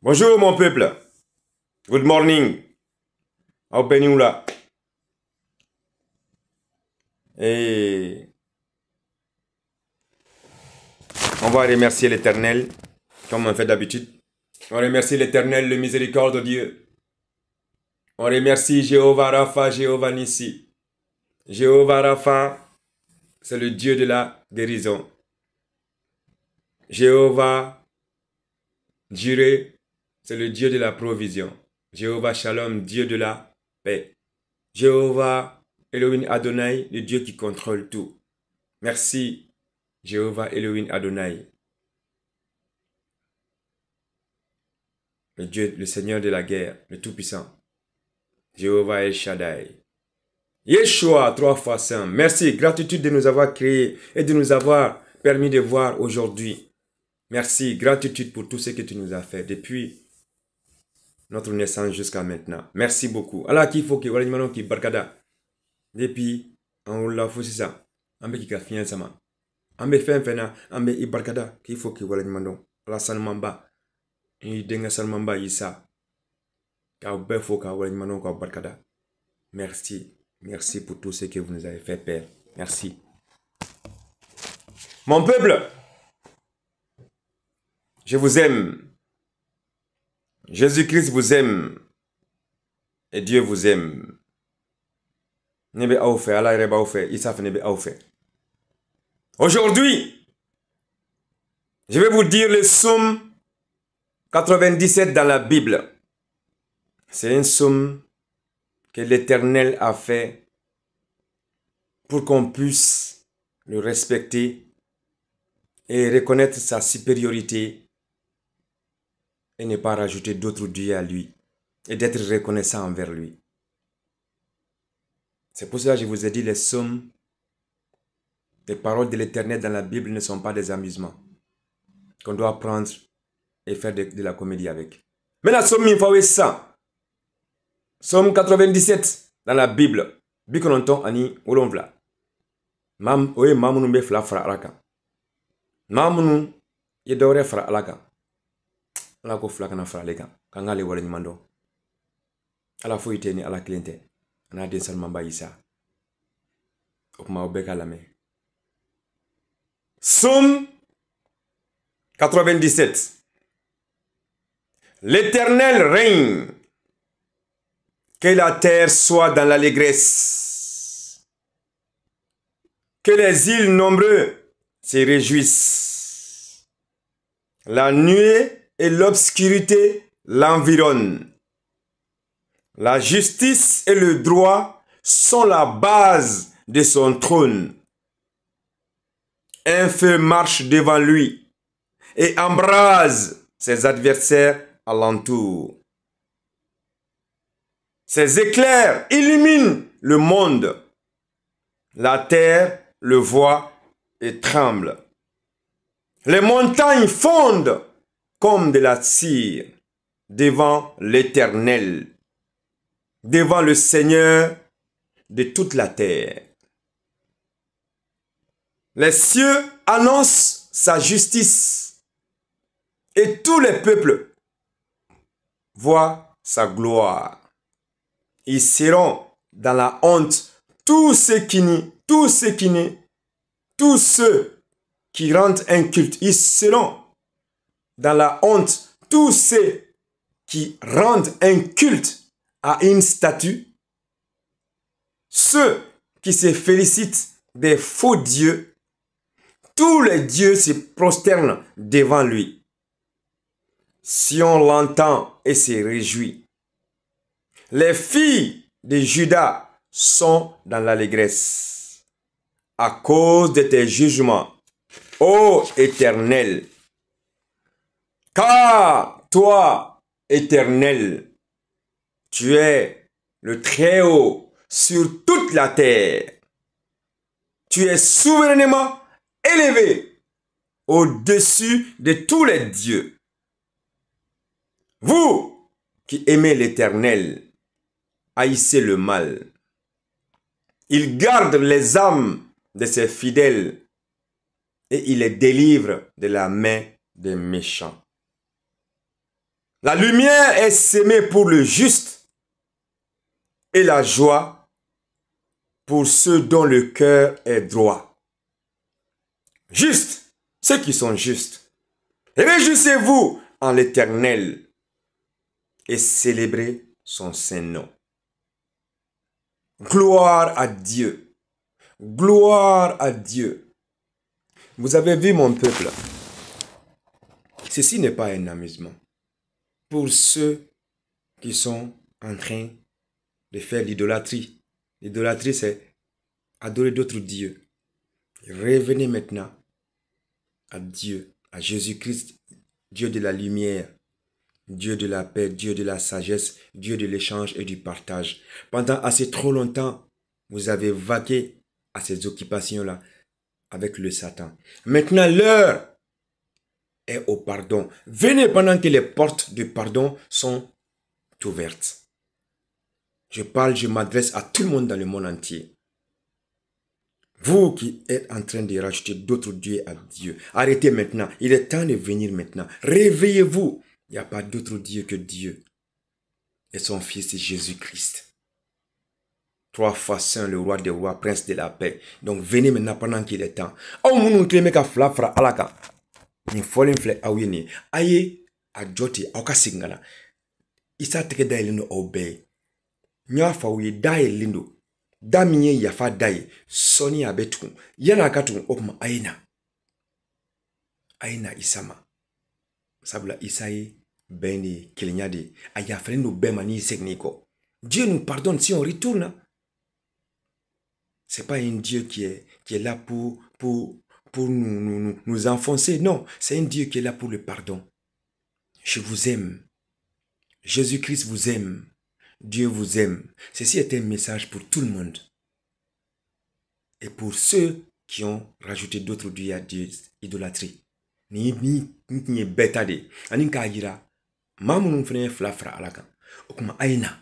Bonjour mon peuple. Good morning. Au Benioula. Et on va remercier l'Éternel, comme on fait d'habitude. On remercie l'Éternel, le miséricorde de Dieu. On remercie Jéhovah Rapha, Jéhovah Nissi. Jéhovah Rapha, c'est le Dieu de la guérison. Jéhovah Jireh, c'est le Dieu de la provision. Jéhovah Shalom, Dieu de la paix. Jéhovah Elohim Adonai, le Dieu qui contrôle tout. Merci, Jéhovah Elohim Adonai. Le Dieu, le Seigneur de la guerre, le Tout-Puissant. Jéhovah El Shaddai. Yeshua, 3 fois saint. Merci, gratitude de nous avoir créés et de nous avoir permis de voir aujourd'hui. Merci, gratitude pour tout ce que tu nous as fait depuis notre naissance jusqu'à maintenant. Merci beaucoup. Allah qui faut que wala nyimano ki barkada. Depuis on la fosi ça. Ambe ki ka fiyan sama. Ambe fena ambe I barkada ki faut que wala nyimano. Allah sanmamba. I denga sanmamba isa. Ka be faut ka wala nyimano ka barkada. Merci. Merci pour tout ce que vous nous avez fait, Père. Merci. Mon peuple, je vous aime. Jésus-Christ vous aime. Et Dieu vous aime. Nebe aoufe, Allah reba aoufe, Isaf nebe aoufe. Aujourd'hui, je vais vous dire le psaume 97 dans la Bible. C'est un psaume que l'Éternel a fait pour qu'on puisse le respecter et reconnaître sa supériorité et ne pas rajouter d'autres dieux à lui et d'être reconnaissant envers lui. C'est pour cela que je vous ai dit les psaumes, les paroles de l'Éternel dans la Bible ne sont pas des amusements qu'on doit prendre et faire de la comédie avec. Mais la psaume, il faut ça. Psaume 97 dans la Bible. Bikononton ani wolonvla. Mam oye mamunu be fla fra alaka. Mamunu ye dore fra alaka. Ala ko fla kana fra leka. Kangale wala nyimando. Ala fo iteni ala klinte. Ana den salmamba isa. Okuma obeka lame. Psaume 97. L'Éternel règne. Que la terre soit dans l'allégresse. Que les îles nombreuses se réjouissent. La nuée et l'obscurité l'environnent. La justice et le droit sont la base de son trône. Un feu marche devant lui et embrase ses adversaires alentour. Ses éclairs illuminent le monde. La terre le voit et tremble. Les montagnes fondent comme de la cire devant l'Éternel, devant le Seigneur de toute la terre. Les cieux annoncent sa justice et tous les peuples voient sa gloire. Ils seront dans la honte tous ceux qui rendent un culte. Ils seront dans la honte tous ceux qui rendent un culte à une statue. Ceux qui se félicitent des faux dieux. Tous les dieux se prosternent devant lui. Si on l'entend et se réjouit. Les filles de Juda sont dans l'allégresse à cause de tes jugements, ô Éternel. Car toi, Éternel, tu es le Très-Haut sur toute la terre. Tu es souverainement élevé au-dessus de tous les dieux. Vous qui aimez l'Éternel, haïssez le mal. Il garde les âmes de ses fidèles et il les délivre de la main des méchants. La lumière est sémée pour le juste et la joie pour ceux dont le cœur est droit. Juste, ceux qui sont justes. Réjouissez-vous en l'Éternel et célébrez son saint nom. Gloire à Dieu. Gloire à Dieu. Vous avez vu mon peuple. Ceci n'est pas un amusement. Pour ceux qui sont en train de faire l'idolâtrie. L'idolâtrie, c'est adorer d'autres dieux. Revenez maintenant à Dieu, à Jésus-Christ, Dieu de la lumière, Dieu de la paix, Dieu de la sagesse, Dieu de l'échange et du partage. Pendant assez trop longtemps, vous avez vaqué à ces occupations-là avec le Satan. Maintenant, l'heure est au pardon. Venez pendant que les portes de pardon sont ouvertes. Je m'adresse à tout le monde dans le monde entier. Vous qui êtes en train de rajouter d'autres dieux à Dieu, arrêtez maintenant. Il est temps de venir maintenant. Réveillez-vous. Il n'y a pas d'autre Dieu que Dieu et son Fils Jésus-Christ. 3 fois saint, le roi des rois, prince de la paix. Donc venez maintenant pendant qu'il est temps. Oh, mon oncle, meka flafra alaka. Ni folen fle awini. Aye, a joti, auka singana. Isa teke da elino obey. Nya fa uye da elindo. Da minye yafa daye. Soni abetu. Yana katu okuma aina. Aina isama. Sabula isaye. Beni kilinyade. Ayafre no bemani sekniko. Dieu nous pardonne si on retourne. C'est pas un Dieu qui est là pour nous enfoncer. Non, c'est un Dieu qui est là pour le pardon. Je vous aime. Jésus-Christ vous aime. Dieu vous aime. Ceci est un message pour tout le monde. Et pour ceux qui ont rajouté d'autres dieux à Dieu, idolâtrie. Ni betade. Ani kajira. Mamun fene flafra alaka. Okuma aina.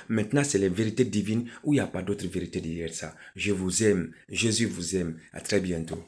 Maintenant, c'est les vérités divines où il n'y a pas d'autre vérité derrière ça. Je vous aime. Jésus vous aime. À très bientôt.